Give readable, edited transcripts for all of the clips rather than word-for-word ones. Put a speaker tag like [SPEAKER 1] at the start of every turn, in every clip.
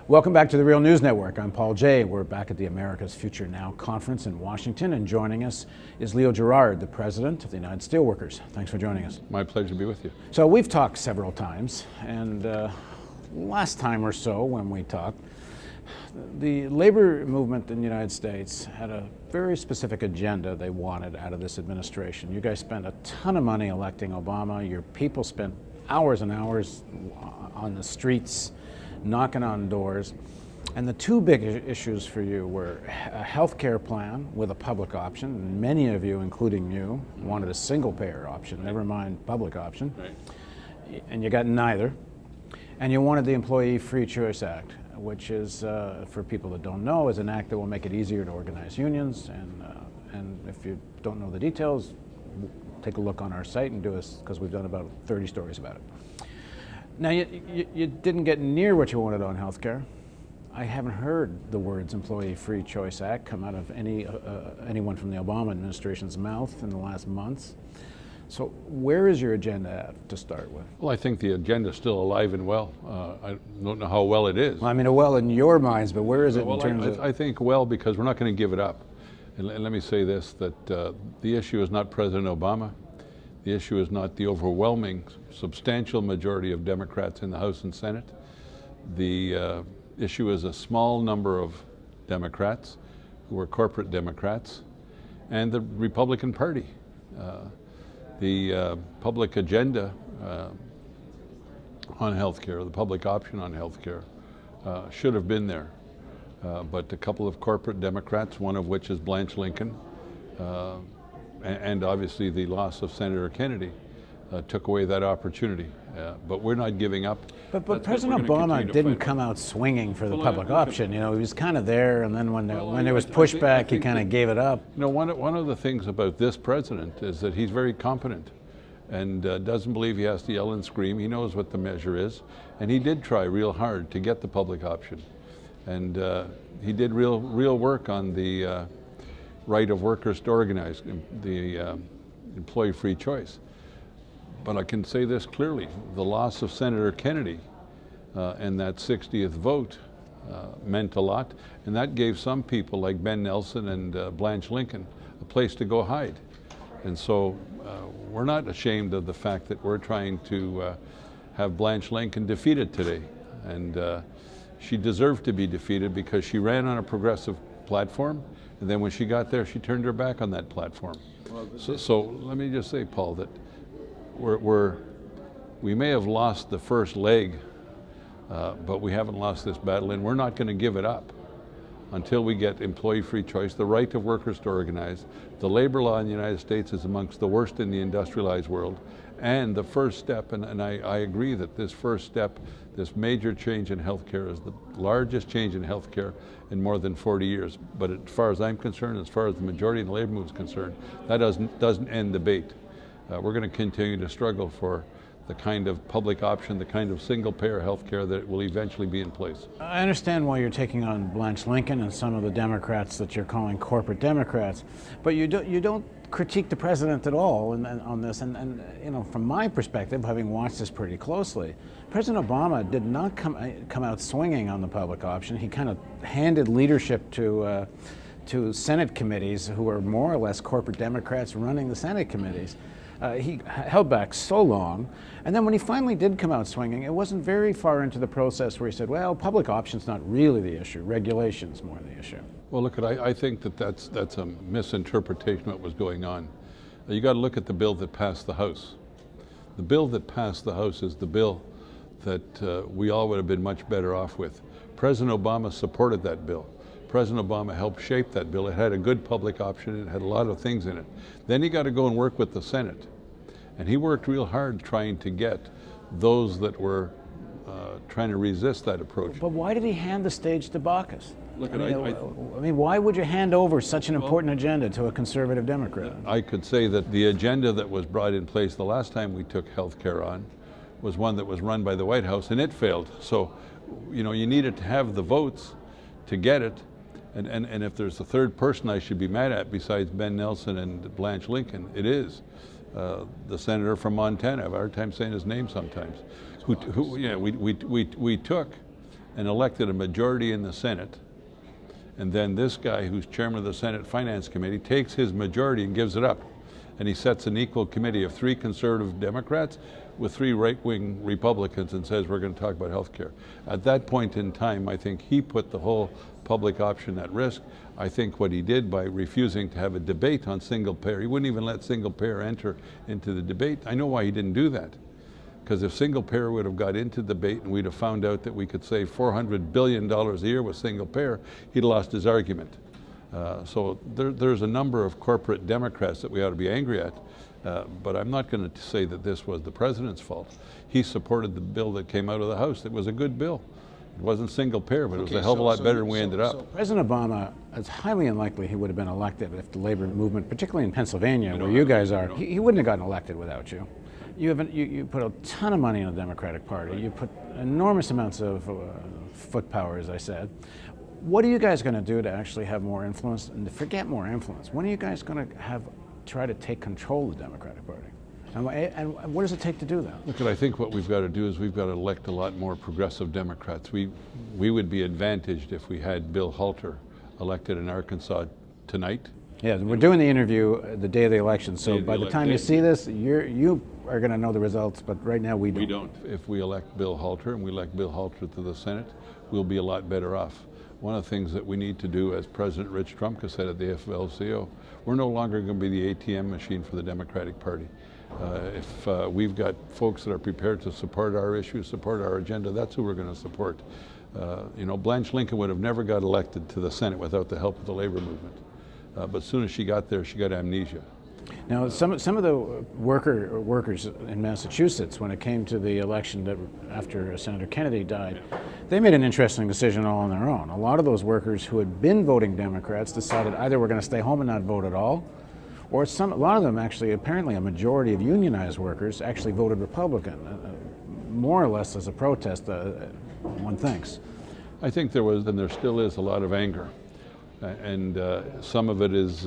[SPEAKER 1] Welcome back to the Real News Network. I'm Paul Jay. We're back at the America's Future Now conference in Washington, and joining us is Gerard, the president of the United Steelworkers. Thanks for joining us.
[SPEAKER 2] My pleasure to be with you.
[SPEAKER 1] So we've talked several times, and last time or so when we talked, the labor movement in the United States had a very specific agenda they wanted out of this administration. You guys spent a ton of money electing Obama. Your people spent hours and hours on the streets, knocking on doors. And the two big issues for you were a health care plan with a public option. And many of you, including you, wanted a single-payer option, never mind public option. Right. And you got neither. And you wanted the Employee Free Choice Act, which is, for people that don't know, is an act that will make it easier to organize unions. And if you don't know the details, take a look on our site and do us, because we've done about 30 stories about it. Now, you didn't get near what you wanted on health care. I haven't heard the words Employee Free Choice Act come out of anyone from the Obama administration's mouth in the last months. So where is your agenda at to start with?
[SPEAKER 2] Well, I think the agenda is still alive and well. I don't know how well it is.
[SPEAKER 1] Well, I mean, well in your minds, but where is it in terms of?
[SPEAKER 2] I think well because we're not going to give it up. And let me say this, that the issue is not President Obama. The issue is not the overwhelming, substantial majority of Democrats in the House and Senate. The issue is a small number of Democrats who are corporate Democrats and the Republican Party. The public agenda on health care, the public option on health care, should have been there. But a couple of corporate Democrats, one of which is Blanche Lincoln, and obviously the loss of Senator Kennedy, took away that opportunity. But we're not giving up.
[SPEAKER 1] But President Obama didn't come out swinging for the public option. You know, he was kind of there, and then when there was pushback, he kind of gave it up.
[SPEAKER 2] You know, one of the things about this president is that he's very competent and doesn't believe he has to yell and scream. He knows what the measure is, and he did try real hard to get the public option. And he did real work on the right of workers to organize, the employee free choice. But I can say this clearly, the loss of Senator Kennedy and that 60th vote meant a lot, and that gave some people like Ben Nelson and Blanche Lincoln a place to go hide. And so we're not ashamed of the fact that we're trying to have Blanche Lincoln defeated today. And she deserved to be defeated because she ran on a progressive platform, and then when she got there, she turned her back on that platform. So let me just say, Paul, that we may have lost the first leg, but we haven't lost this battle, and we're not going to give it up until we get employee free choice, the right of workers to organize. The labor law in the United States is amongst the worst in the industrialized world, and the first step, and I agree that this first step, this major change in healthcare is the largest change in healthcare in more than 40 years. But as far as I'm concerned, as far as the majority of the labor movement is concerned, that doesn't end debate. We're going to continue to struggle for the kind of public option, the kind of single-payer health care that will eventually be in place.
[SPEAKER 1] I understand why you're taking on Blanche Lincoln and some of the Democrats that you're calling corporate Democrats, but you don't critique the president at all on this. And you know, from my perspective, having watched this pretty closely, President Obama did not come out swinging on the public option. He kind of handed leadership to Senate committees who are more or less corporate Democrats running the Senate committees. He held back so long, and then when he finally did come out swinging, it wasn't very far into the process where he said, well, public option's not really the issue, regulation's more the issue.
[SPEAKER 2] Well, look, I think that's a misinterpretation of what was going on. You got to look at the bill that passed the House. The bill that passed the House is the bill that we all would have been much better off with. President Obama supported that bill. President Obama helped shape that bill. It had a good public option. It had a lot of things in it. Then he got to go and work with the Senate. And he worked real hard trying to get those that were trying to resist that approach.
[SPEAKER 1] But why did he hand the stage to Baucus? Look, I mean, why would you hand over such an important agenda to a conservative Democrat?
[SPEAKER 2] I could say that the agenda that was brought in place the last time we took health care on was one that was run by the White House, and it failed. So, you know, you needed to have the votes to get it. And if there's a third person I should be mad at besides Ben Nelson and Blanche Lincoln, it is the senator from Montana. I have a hard time saying his name sometimes. We took and elected a majority in the Senate, and then this guy, who's chairman of the Senate Finance Committee, takes his majority and gives it up. And he sets an equal committee of 3 conservative Democrats with 3 right-wing Republicans and says, we're going to talk about health care. At that point in time, I think he put the whole public option at risk. I think what he did by refusing to have a debate on single payer, he wouldn't even let single payer enter into the debate. I know why he didn't do that. Because if single payer would have got into the debate and we'd have found out that we could save $400 billion a year with single payer, he'd lost his argument. So there's a number of corporate Democrats that we ought to be angry at, but I'm not going to say that this was the president's fault. He supported the bill that came out of the House. It was a good bill. It wasn't single payer, but it was a hell of a lot better than we ended up.
[SPEAKER 1] So President Obama, it's highly unlikely he would have been elected if the labor movement, particularly in Pennsylvania, where you guys are, he wouldn't have gotten elected without you. You put a ton of money in the Democratic Party. You put enormous amounts of foot power, as I said. What are you guys going to do to actually have more influence? And to forget more influence, when are you guys going to try to take control of the Democratic Party? And what does it take to do that?
[SPEAKER 2] Look, I think what we've got to do is we've got to elect a lot more progressive Democrats. We would be advantaged if we had Bill Halter elected in Arkansas tonight.
[SPEAKER 1] Yeah, we're doing the interview the day of the election, so by the time you see this, you are going to know the results, but right now we don't.
[SPEAKER 2] We don't. If we elect Bill Halter and we elect Bill Halter to the Senate, we'll be a lot better off. One of the things that we need to do, as President Rich Trumka said at the AFL-CIO, we're no longer going to be the ATM machine for the Democratic Party. If we've got folks that are prepared to support our issues, support our agenda, that's who we're going to support. You know, Blanche Lincoln would have never got elected to the Senate without the help of the labor movement. But as soon as she got there, she got amnesia.
[SPEAKER 1] Now, some of the workers in Massachusetts, when it came to the election that after Senator Kennedy died, they made an interesting decision all on their own. A lot of those workers who had been voting Democrats decided either we're going to stay home and not vote at all, or a lot of them actually, apparently a majority of unionized workers actually voted Republican, more or less as a protest, one thinks.
[SPEAKER 2] I think there was, and there still is, a lot of anger. And some of it is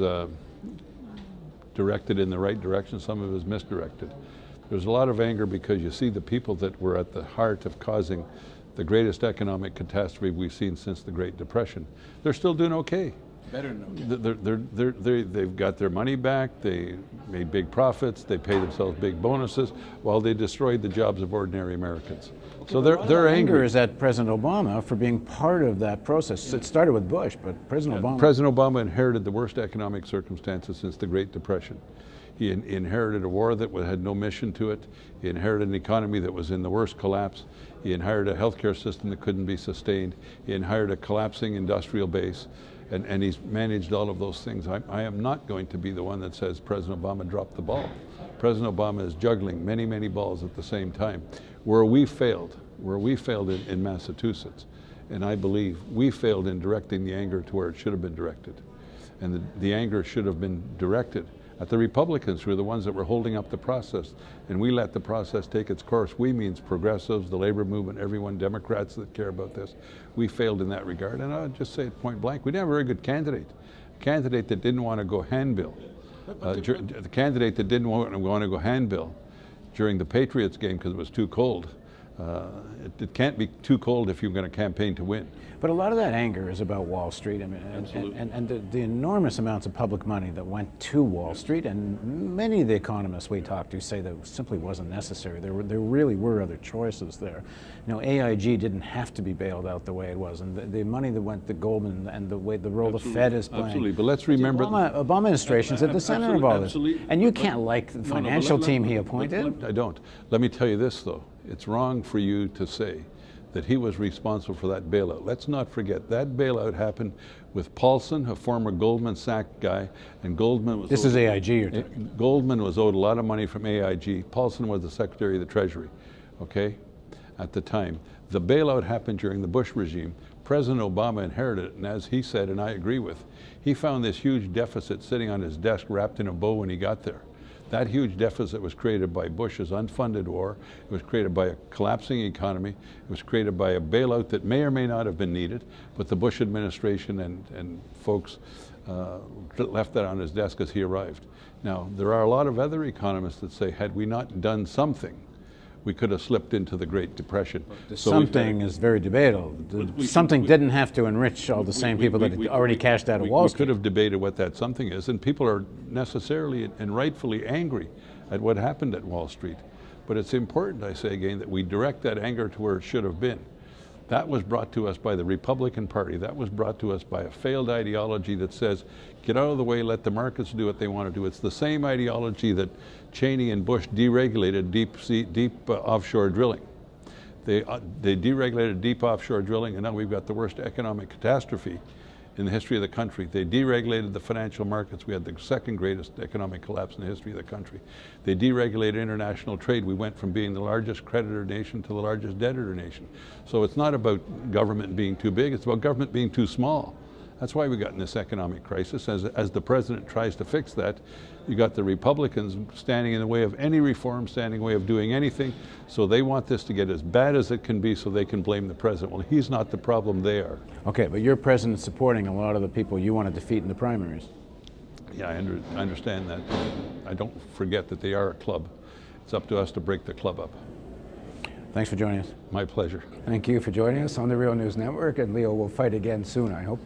[SPEAKER 2] directed in the right direction, some of it is misdirected. There's a lot of anger because you see the people that were at the heart of causing the greatest economic catastrophe we've seen since the Great Depression. They're still doing okay.
[SPEAKER 1] Better than okay.
[SPEAKER 2] They've got their money back, they made big profits, they pay themselves big bonuses, while they destroyed the jobs of ordinary Americans. Okay, so they're angry.
[SPEAKER 1] Anger is at President Obama for being part of that process. It started with Bush, but President
[SPEAKER 2] Obama inherited the worst economic circumstances since the Great Depression. He inherited a war that had no mission to it. He inherited an economy that was in the worst collapse. He inherited a healthcare system that couldn't be sustained. He inherited a collapsing industrial base. And he's managed all of those things. I am not going to be the one that says President Obama dropped the ball. President Obama is juggling many, many balls at the same time. Where we failed in Massachusetts, and I believe we failed in directing the anger to where it should have been directed. And the anger should have been directed at the Republicans, who are the ones that were holding up the process. And we let the process take its course. We means progressives, the labor movement, everyone, Democrats that care about this. We failed in that regard. And I'll just say it point blank, we didn't have a very good candidate. A candidate that didn't want to go handbill. The candidate that didn't want to go handbill during the Patriots game because it was too cold. It can't be too cold if you're going to campaign to win.
[SPEAKER 1] But a lot of that anger is about Wall Street. I mean, and the enormous amounts of public money that went to Wall Street, and many of the economists we talked to say that simply wasn't necessary. There really were other choices there. You know, AIG didn't have to be bailed out the way it was, and the money that went to Goldman and the role the Fed is playing.
[SPEAKER 2] Absolutely, but let's remember
[SPEAKER 1] the Obama administration's at the center of all this. And you can't like the financial team he appointed.
[SPEAKER 2] I don't. Let me tell you this, though. It's wrong for you to say that he was responsible for that bailout. Let's not forget, that bailout happened with Paulson, a former Goldman Sachs guy, and Goldman was...
[SPEAKER 1] This is AIG you're talking.
[SPEAKER 2] Goldman was owed a lot of money from AIG. Paulson was the Secretary of the Treasury, okay, at the time. The bailout happened during the Bush regime. President Obama inherited it, and as he said, and I agree with, he found this huge deficit sitting on his desk wrapped in a bow when he got there. That huge deficit was created by Bush's unfunded war. It was created by a collapsing economy. It was created by a bailout that may or may not have been needed, but the Bush administration and folks left that on his desk as he arrived. Now, there are a lot of other economists that say, had we not done something, we could have slipped into the Great Depression.
[SPEAKER 1] Something is very debatable. Something didn't have to enrich all the same people that had already cashed out of Wall
[SPEAKER 2] We
[SPEAKER 1] Street.
[SPEAKER 2] could have debated what that something is, and people are necessarily and rightfully angry at what happened at Wall Street. But it's important, I say again, that we direct that anger to where it should have been. That was brought to us by the Republican Party. That was brought to us by a failed ideology that says, get out of the way, let the markets do what they want to do. It's the same ideology that Cheney and Bush deregulated deep offshore drilling. They deregulated deep offshore drilling, and now we've got the worst economic catastrophe in the history of the country. They deregulated the financial markets. We had the second greatest economic collapse in the history of the country. They deregulated international trade. We went from being the largest creditor nation to the largest debtor nation. So it's not about government being too big, it's about government being too small. That's why we got in this economic crisis. As the president tries to fix that, you got the Republicans standing in the way of any reform, standing in the way of doing anything. So they want this to get as bad as it can be so they can blame the president. Well, he's not the problem, they are.
[SPEAKER 1] Okay, but your president's supporting a lot of the people you want to defeat in the primaries.
[SPEAKER 2] Yeah, I understand that. I don't forget that they are a club. It's up to us to break the club up.
[SPEAKER 1] Thanks for joining us.
[SPEAKER 2] My pleasure.
[SPEAKER 1] Thank you for joining us on the Real News Network, and Leo will fight again soon, I hope.